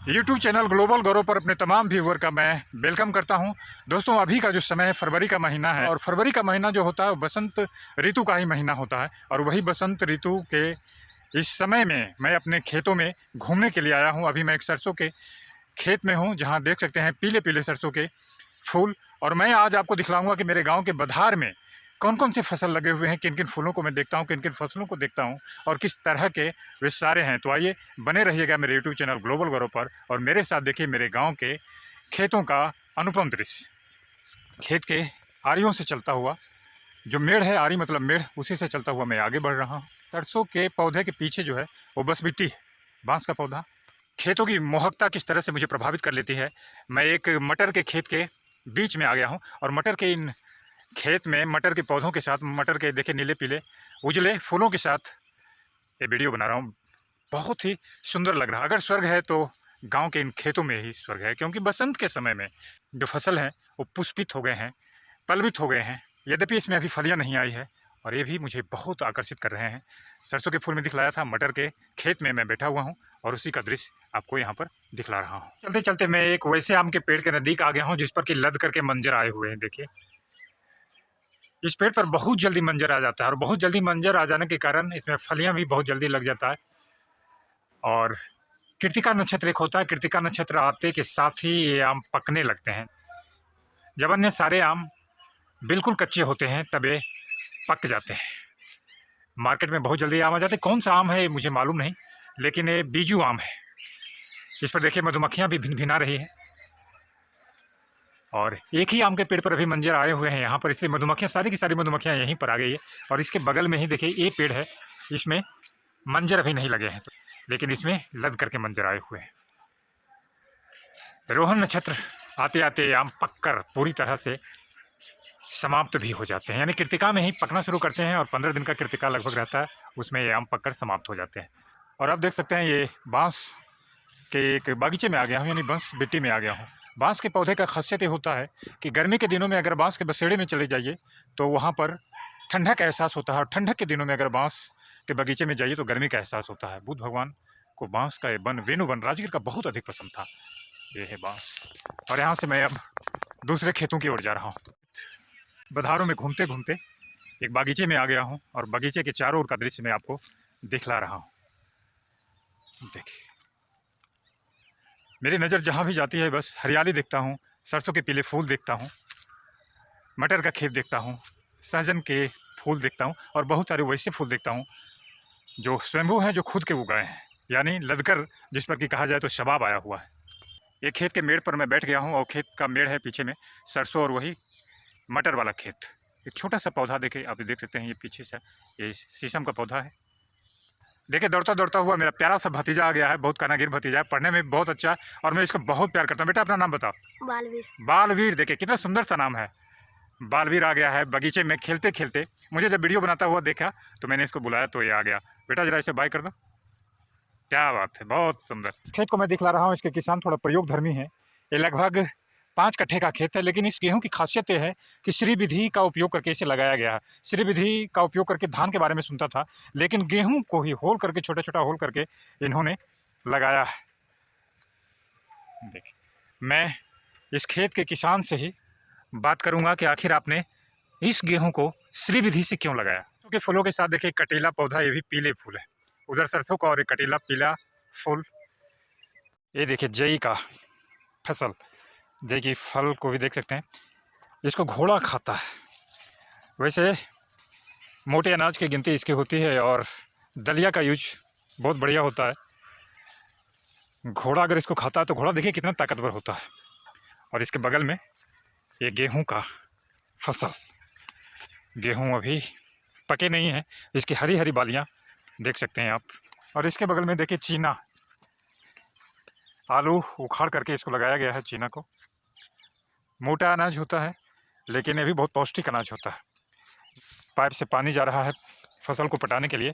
YouTube channel global गौरव पर अपने तमाम व्यूअर का मैं वेलकम करता हूं। दोस्तों, अभी का जो समय है फरवरी का महीना है और फरवरी का महीना जो होता है बसंत ऋतु का ही महीना होता है। और वही बसंत ऋतु के इस समय में मैं अपने खेतों में घूमने के लिए आया हूं। अभी मैं एक सरसों के खेत में हूं, जहां देख सकते हैं पीले पीले सरसों के फूल। और मैं आज आपको दिखलाऊंगा कि मेरे गाँव के बधार में कौन कौन से फसल लगे हुए हैं, किन किन फूलों को मैं देखता हूँ, किन किन फसलों को देखता हूँ और किस तरह के वे सारे हैं। तो आइए बने रहिएगा मेरे यूट्यूब चैनल ग्लोबल गौरव पर और मेरे साथ देखिए मेरे गांव के खेतों का अनुपम दृश्य। खेत के आरियों से चलता हुआ, जो मेड़ है, आरी मतलब मेड़, उसी से चलता हुआ मैं आगे बढ़ रहा हूँ। सरसों के पौधे के पीछे जो है वो बस मिट्टी है, बाँस का पौधा। खेतों की मोहकता किस तरह से मुझे प्रभावित कर लेती है। मैं एक मटर के खेत के बीच में आ गया हूँ और मटर के इन खेत में मटर के पौधों के साथ, मटर के देखे नीले पीले उजले फूलों के साथ ये वीडियो बना रहा हूँ। बहुत ही सुंदर लग रहा है। अगर स्वर्ग है तो गांव के इन खेतों में ही स्वर्ग है, क्योंकि बसंत के समय में जो फसल है वो पुष्पित हो गए हैं, पल्लवित हो गए हैं। यद्यपि इसमें अभी फलियाँ नहीं आई है और ये भी मुझे बहुत आकर्षित कर रहे हैं। सरसों के फूल में दिखलाया था, मटर के खेत में मैं बैठा हुआ हूँ और उसी का दृश्य आपको यहाँ पर दिखला रहा हूँ। चलते चलते मैं एक वैसे आम के पेड़ के नज़दीक आ गया हूँ जिस पर कि लद करके मंजर आए हुए हैं। देखिए, इस पेड़ पर बहुत जल्दी मंजर आ जाता है और बहुत जल्दी मंजर आ जाने के कारण इसमें फलियां भी बहुत जल्दी लग जाता है। और कृतिका नक्षत्र एक होता है, कृतिका नक्षत्र आते के साथ ही ये आम पकने लगते हैं। जब अन्य सारे आम बिल्कुल कच्चे होते हैं तब ये पक जाते हैं। मार्केट में बहुत जल्दी आम आ जाते हैं। कौन सा आम है मुझे मालूम नहीं, लेकिन ये बीजू आम है। इस पर देखिए मधुमक्खियाँ भी भिनभिना रही हैं और एक ही आम के पेड़ पर अभी मंजर आए हुए हैं यहाँ पर, इसलिए मधुमक्खियाँ, सारी की सारी मधुमक्खियाँ यहीं पर आ गई है। और इसके बगल में ही देखिए ये पेड़ है, इसमें मंजर अभी नहीं लगे हैं तो, लेकिन इसमें लद करके मंजर आए हुए हैं। रोहन नक्षत्र आते आते आम पककर पूरी तरह से समाप्त भी हो जाते हैं, यानी कृतिका में ही पकना शुरू करते हैं और 15 दिन का कृतिका लगभग रहता है, उसमें ये आम पककर समाप्त हो जाते हैं। और आप देख सकते हैं ये बाँस के एक बागीचे में आ गया हूँ, यानी बाँस बिट्टी में आ गया हूँ। बाँस के पौधे का खासियत ये होता है कि गर्मी के दिनों में अगर बाँस के बसेड़े में चले जाइए तो वहाँ पर ठंडक का एहसास होता है, और ठंडक के दिनों में अगर बाँस के बगीचे में जाइए तो गर्मी का एहसास होता है। बुद्ध भगवान को बाँस का ये वन, वेणु वन राजगीर का बहुत अधिक पसंद था। ये है बाँस। और यहाँ से मैं अब दूसरे खेतों की ओर जा रहा हूँ। बधारों में घूमते घूमते एक बागीचे में आ गया हूँ और बगीचे के चारों ओर का दृश्य मैं आपको दिखला रहा हूँ। देखिए, मेरी नज़र जहाँ भी जाती है बस हरियाली देखता हूँ, सरसों के पीले फूल देखता हूँ, मटर का खेत देखता हूँ, सहजन के फूल देखता हूँ और बहुत सारे वैसे फूल देखता हूँ जो स्वयंभू हैं, जो खुद के उगाए हैं, यानी लदकर, जिस पर कि कहा जाए तो शबाब आया हुआ है। एक खेत के मेड़ पर मैं बैठ गया हूँ और खेत का मेड़ है पीछे में सरसों और वही मटर वाला खेत। एक छोटा सा पौधा देखे, आप देख सकते हैं, ये पीछे से ये शीशम का पौधा है। देखिए, दौड़ता दौड़ता हुआ मेरा प्यारा सा भतीजा आ गया है, बहुत कानागिर भतीजा है, पढ़ने में बहुत अच्छा और मैं इसको बहुत प्यार करता हूँ। बेटा अपना नाम बताओ। बालवीर। बालवीर, देखिए कितना सुंदर सा नाम है। बालवीर आ गया है बगीचे में खेलते खेलते। मुझे जब वीडियो बनाता हुआ देखा तो मैंने इसको बुलाया तो ये आ गया। बेटा जरा इसे बाय कर दो। क्या बात है, बहुत सुंदर। इस खेत को मैं दिखला रहा हूँ, इसके किसान थोड़ा प्रयोगधर्मी है। ये लगभग 5 कट्ठे का खेत है, लेकिन इस गेहूं की खासियत ये है कि श्री विधि का उपयोग करके इसे लगाया गया है। श्री विधि का उपयोग करके धान के बारे में सुनता था, लेकिन गेहूं को ही होल करके, छोटा छोटा होल करके इन्होंने लगाया है। देखिए, मैं इस खेत के किसान से ही बात करूंगा कि आखिर आपने इस गेहूं को श्री विधि से क्यों लगाया। क्योंकि फूलों के साथ देखिए कटीला पौधा, ये भी पीले फूल है, उधर सरसों का और एक कटीला पीला फूल। ये देखिए जई का फसल, जई की फल को भी देख सकते हैं, इसको घोड़ा खाता है। वैसे मोटे अनाज की गिनती इसकी होती है और दलिया का यूज बहुत बढ़िया होता है। घोड़ा अगर इसको खाता है तो घोड़ा देखिए कितना ताकतवर होता है। और इसके बगल में ये गेहूं का फसल, गेहूं अभी पके नहीं हैं, इसकी हरी हरी बालियां देख सकते हैं आप। और इसके बगल में देखिए चीना, आलू उखाड़ करके इसको लगाया गया है। चीना को मोटा अनाज होता है, लेकिन ये भी बहुत पौष्टिक अनाज होता है। पाइप से पानी जा रहा है फसल को पटाने के लिए।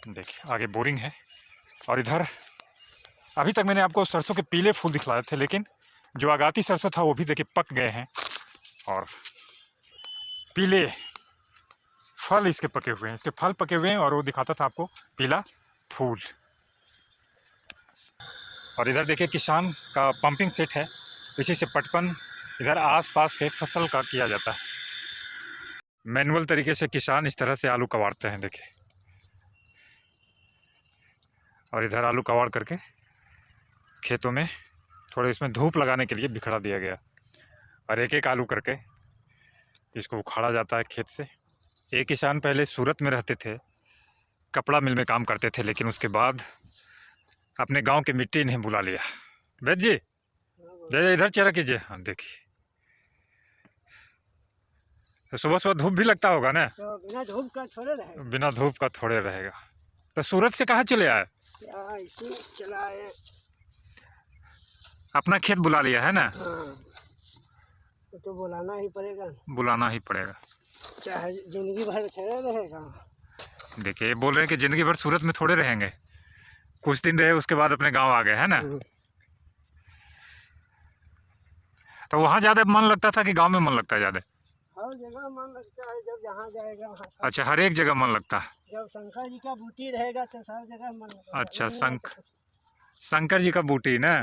देखिए आगे बोरिंग है। और इधर अभी तक मैंने आपको सरसों के पीले फूल दिखलाए थे, लेकिन जो आगाती सरसों था वो भी देखिए पक गए हैं और पीले फल इसके पके हुए हैं। इसके फल पके हुए हैं और वो दिखाता था आपको पीला फूल। और इधर देखिए किसान का पंपिंग सेट है, इसी से पटवन इधर आसपास के फसल का किया जाता है। मैनुअल तरीके से किसान इस तरह से आलू कबाड़ते हैं, देखिए। और इधर आलू कबाड़ करके खेतों में थोड़े इसमें धूप लगाने के लिए बिखरा दिया गया, और एक एक आलू करके इसको उखाड़ा जाता है खेत से। एक किसान पहले सूरत में रहते थे, कपड़ा मिल में काम करते थे, लेकिन उसके बाद अपने गांव की मिट्टी ने बुला लिया। वैद्य जी जय, इधर चेहरा कीजिए। हाँ देखिए, तो सुबह सुबह धूप भी लगता होगा ना? तो बिना धूप का थोड़े रहेगा। बिना धूप का थोड़े रहेगा। तो सूरत से कहाँ चले आए? इसी चला है, अपना खेत बुला लिया है ना? हाँ, तो बुलाना ही पड़ेगा। बुलाना ही पड़ेगा, चाहे जिंदगी भर थोड़े रहेगा। देखिए बोल रहे हैं कि ज़िंदगी भर सूरत में थोड़े रहेंगे, कुछ दिन रहे उसके बाद अपने गांव आ गए, है ना? तो वहाँ ज़्यादा मन लगता था कि गांव में मन लगता है ज़्यादा? हर जगह मन लगता है, जब जहाँ जाएगा वहाँ। अच्छा, हर एक जगह मन लगता है। जब शंकर जी का बूटी रहेगा तो सब जगह मन लगेगा। अच्छा, शंकर जी का बूटी ना?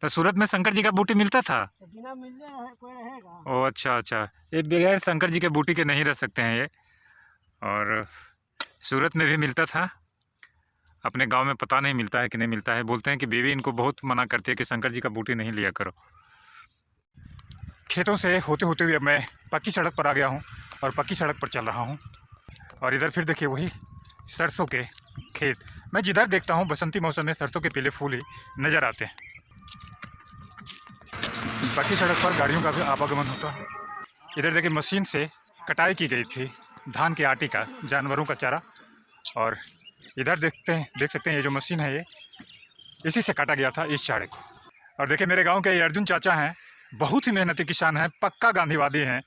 तो सूरत में शंकर जी का बूटी मिलता था? तो बिना मिलने कोई रहेगा? ओ अच्छा अच्छा, ये बगैर शंकर जी के बूटी के नहीं रह सकते हैं ये। और सूरत में भी मिलता था, अपने गांव में पता नहीं मिलता है कि नहीं मिलता है। बोलते हैं कि बीवी इनको बहुत मना करती है कि शंकर जी का बूटी नहीं लिया करो। खेतों से होते होते हुए मैं पक्की सड़क पर आ गया हूँ और पक्की सड़क पर चल रहा हूँ। और इधर फिर देखिए वही सरसों के खेत। मैं जिधर देखता हूँ बसंती मौसम में सरसों के पीले फूल ही नज़र आते हैं। पक्की सड़क पर गाड़ियों का भी आवागमन होता है। इधर देखिए मशीन से कटाई की गई थी धान के आटे का, जानवरों का चारा। और इधर देख सकते हैं ये जो मशीन है ये इसी से काटा गया था इस चारे को। और देखिए मेरे गांव के ये अर्जुन चाचा हैं, बहुत ही मेहनती किसान हैं, पक्का गांधीवादी हैं।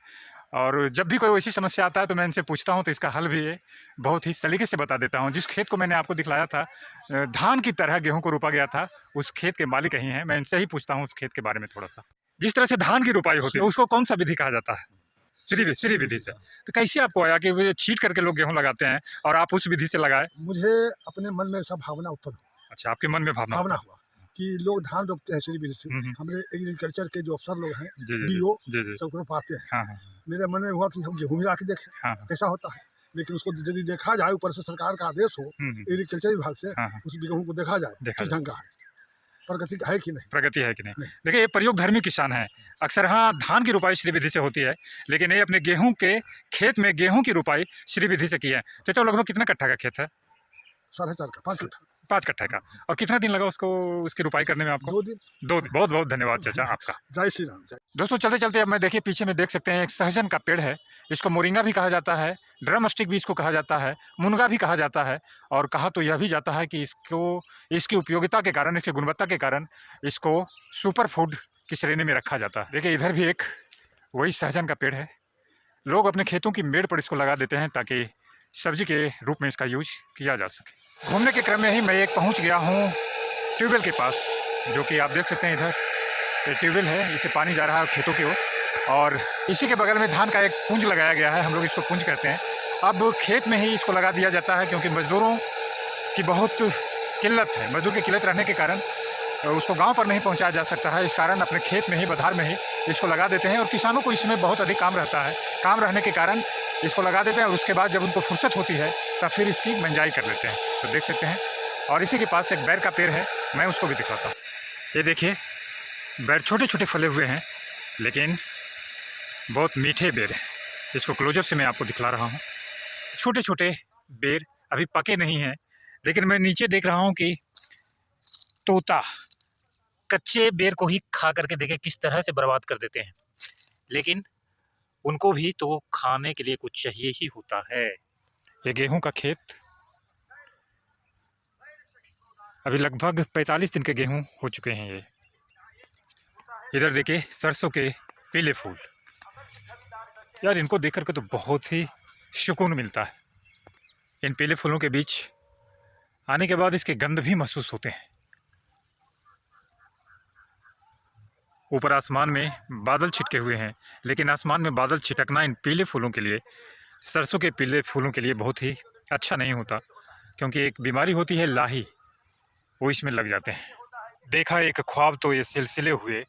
और जब भी कोई वैसी समस्या आता है तो मैं इनसे पूछता हूँ तो इसका हल भी ये बहुत ही सलीके से बता देता हूँ। जिस खेत को मैंने आपको दिखलाया था, धान की तरह गेहूँ को रोपा गया था, उस खेत के मालिक यही हैं। मैं इनसे ही पूछता हूँ उस खेत के बारे में थोड़ा सा। जिस तरह से धान की रोपाई होती है उसको कौन सा विधि कहा जाता है? श्री विधि से। तो कैसे आपको आया कि वो छीट करके लोग गेहूँ लगाते हैं और आप उस विधि से लगाए? मुझे अपने मन में ऐसा भावना उत्पन्न हुआ। अच्छा, आपके मन में भावना हुआ कि लोग धान रोपते हैं श्री विधि से। हमारे एग्रीकल्चर के जो अफसर लोग हैं, BO सब रोपाते हैं। हाँ हाँ। मेरे मन में हुआ कि हम गेहूँ मिला के देखें कैसा होता है। लेकिन उसको यदि देखा जाए, ऊपर से सरकार का आदेश हो एग्रीकल्चर विभाग से, उस गेहूँ को देखा जाए किस ढंग का है, प्रगति है कि नहीं। प्रगति है कि नहीं। देखिए ये प्रयोगधर्मी किसान है। अक्सर हाँ धान की रोपाई श्री विधि से होती है, लेकिन ये अपने गेहूं के खेत में गेहूं की रोपाई श्री विधि से की है। चाचा लगभग कितना कट्ठा का खेत है? 4.5 का, 5 कट्ठा का। और कितना दिन लगा उसको उसकी रोपाई करने में आपको? 2 दिन। बहुत बहुत धन्यवाद चाचा आपका। जय श्री राम। दोस्तों चलते चलते अब मैं देखिए पीछे में देख सकते हैं एक सहजन का पेड़ है। इसको मोरिंगा भी कहा जाता है, ड्रम स्टिक भी इसको कहा जाता है, मुनगा भी कहा जाता है। और कहा तो यह भी जाता है कि इसकी उपयोगिता के कारण, इसकी गुणवत्ता के कारण इसको सुपर फूड की श्रेणी में रखा जाता है। देखिए इधर भी एक वही सहजन का पेड़ है। लोग अपने खेतों की मेड़ पर इसको लगा देते हैं ताकि सब्जी के रूप में इसका यूज किया जा सके। घूमने के क्रम में ही मैं एक पहुंच गया हूं ट्यूबवेल के पास, जो कि आप देख सकते हैं इधर ये ट्यूबवेल है, इसे पानी जा रहा है खेतों की ओर। और इसी के बगल में धान का एक पुंज लगाया गया है, हम लोग इसको पुंज कहते हैं। अब खेत में ही इसको लगा दिया जाता है क्योंकि मज़दूरों की बहुत किल्लत है। मज़दूर की किल्लत रहने के कारण उसको गांव पर नहीं पहुंचाया जा सकता है। इस कारण अपने खेत में ही, बधार में ही इसको लगा देते हैं। और किसानों को इसमें बहुत अधिक काम रहता है, काम रहने के कारण इसको लगा देते हैं। और उसके बाद जब उनको फुर्सत होती है तब फिर इसकी मंजाई कर लेते हैं। तो देख सकते हैं। और इसी के पास एक बैर का पेड़ है, मैं उसको भी दिखाता हूँ। ये देखिए बैर छोटे छोटे फले हुए हैं, लेकिन बहुत मीठे बेर हैं। इसको क्लोजअप से मैं आपको दिखला रहा हूँ। छोटे छोटे बेर अभी पके नहीं हैं, लेकिन मैं नीचे देख रहा हूँ कि तोता कच्चे बेर को ही खा करके देखे किस तरह से बर्बाद कर देते हैं। लेकिन उनको भी तो खाने के लिए कुछ चाहिए ही होता है। ये गेहूं का खेत, अभी लगभग 45 दिन के गेहूं हो चुके हैं ये। इधर देखिए सरसों के पीले फूल, यार इनको देख करके तो बहुत ही सुकून मिलता है। इन पीले फूलों के बीच आने के बाद इसके गंध भी महसूस होते हैं। ऊपर आसमान में बादल छिटके हुए हैं, लेकिन आसमान में बादल छिटकना इन पीले फूलों के लिए, सरसों के पीले फूलों के लिए बहुत ही अच्छा नहीं होता, क्योंकि एक बीमारी होती है लाही, वो इसमें लग जाते हैं। देखा एक ख्वाब तो ये सिलसिले हुए,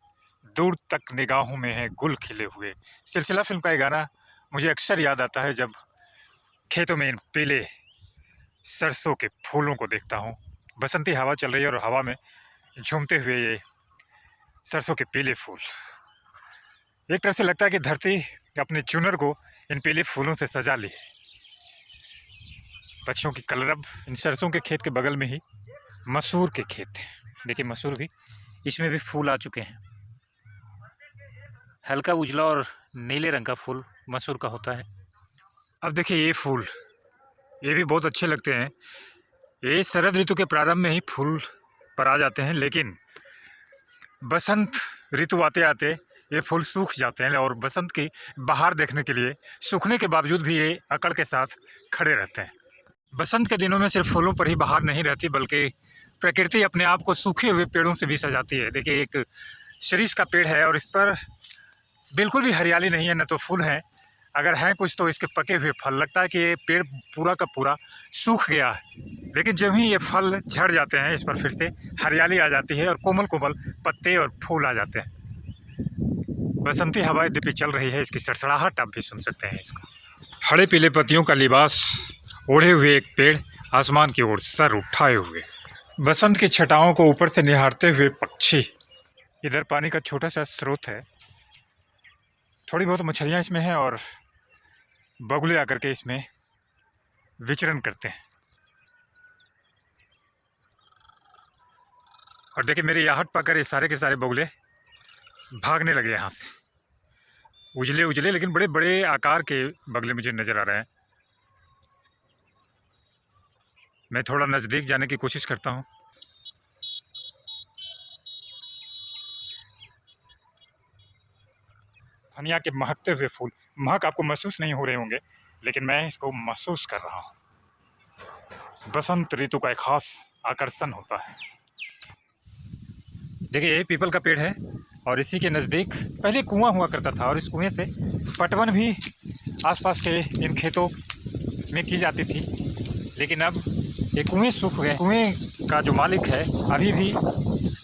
दूर तक निगाहों में है गुल खिले हुए। सिलसिला फिल्म का ये गाना मुझे अक्सर याद आता है जब खेतों में इन पीले सरसों के फूलों को देखता हूँ। बसंती हवा चल रही है और हवा में झूमते हुए ये सरसों के पीले फूल, एक तरह से लगता है कि धरती अपने चुनर को इन पीले फूलों से सजा ली। पक्षियों की कलरब। इन सरसों के खेत के बगल में ही मसूर के खेत हैं। देखिए मसूर भी, इसमें भी फूल आ चुके हैं। हल्का उजला और नीले रंग का फूल मसूर का होता है। अब देखिए ये फूल, ये भी बहुत अच्छे लगते हैं। ये शरद ऋतु के प्रारंभ में ही फूल पर आ जाते हैं, लेकिन बसंत ऋतु आते आते ये फूल सूख जाते हैं और बसंत की बहार देखने के लिए सूखने के बावजूद भी ये अकड़ के साथ खड़े रहते हैं। बसंत के दिनों में सिर्फ फूलों पर ही बहार नहीं रहती, बल्कि प्रकृति अपने आप को सूखे हुए पेड़ों से भी सजाती है। देखिए एक शीरीष का पेड़ है और इस पर बिल्कुल भी हरियाली नहीं है, न तो फूल हैं, अगर हैं कुछ तो इसके पके हुए फल। लगता है कि ये पेड़ पूरा का पूरा सूख गया है, लेकिन जब ही ये फल झड़ जाते हैं इस पर फिर से हरियाली आ जाती है और कोमल कोमल पत्ते और फूल आ जाते हैं। बसंती हवाएं दिपी चल रही है, इसकी सरसराहट आप भी सुन सकते हैं इसको। हरे पीले पत्तियों का लिबास ओढ़े हुए एक पेड़, आसमान की ओर सर उठाए हुए, बसंत की छटाओं को ऊपर से निहारते हुए पक्षी। इधर पानी का छोटा सा स्रोत है, थोड़ी बहुत मछलियाँ इसमें हैं और बगुले आकर के इसमें विचरण करते हैं। और देखिए मेरी आहट पाकर ये सारे के सारे बगुले भागने लगे यहाँ से। उजले उजले लेकिन बड़े बड़े आकार के बगुले मुझे नज़र आ रहे हैं। मैं थोड़ा नज़दीक जाने की कोशिश करता हूँ। धनिया के महकते हुए फूल, महक आपको महसूस नहीं हो रहे होंगे, लेकिन मैं इसको महसूस कर रहा हूँ। बसंत ऋतु का एक खास आकर्षण होता है। देखिए ये पीपल का पेड़ है और इसी के नज़दीक पहले कुआं हुआ करता था और इस कुएं से पटवन भी आसपास के इन खेतों में की जाती थी, लेकिन अब ये कुएं सूख गए। कुएं का जो मालिक है अभी भी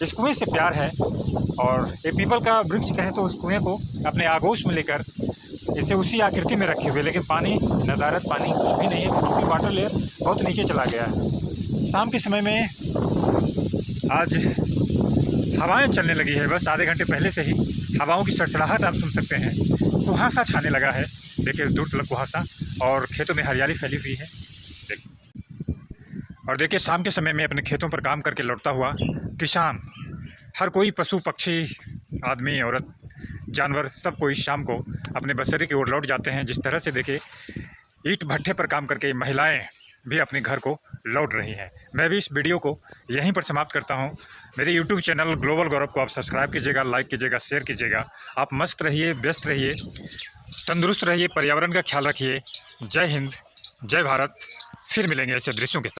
इस कुएं से प्यार है और ये पीपल का वृक्ष कहें तो उस कुएं को अपने आगोश में लेकर इसे उसी आकृति में रखे हुए, लेकिन पानी नदारत पानी कुछ भी नहीं है क्योंकि वाटर लेयर बहुत नीचे चला गया है। शाम के समय में आज हवाएं चलने लगी है, बस आधे घंटे पहले से ही हवाओं की सरसराहट आप सुन सकते हैं। कुहासा छाने लगा है, देखिए दूर तक कुहासा और खेतों में हरियाली फैली हुई है। और देखिए शाम के समय में अपने खेतों पर काम करके लौटता हुआ किसान, हर कोई पशु पक्षी आदमी औरत जानवर सब कोई शाम को अपने बसेरे की ओर लौट जाते हैं। जिस तरह से देखिए ईंट भट्ठे पर काम करके महिलाएं भी अपने घर को लौट रही हैं। मैं भी इस वीडियो को यहीं पर समाप्त करता हूं। मेरे YouTube चैनल ग्लोबल गौरव को आप सब्सक्राइब कीजिएगा, लाइक कीजिएगा, शेयर कीजिएगा। आप मस्त रहिए, व्यस्त रहिए, तंदुरुस्त रहिए, पर्यावरण का ख्याल रखिए। जय हिंद, जय भारत। फिर मिलेंगे ऐसे दृश्यों के साथ।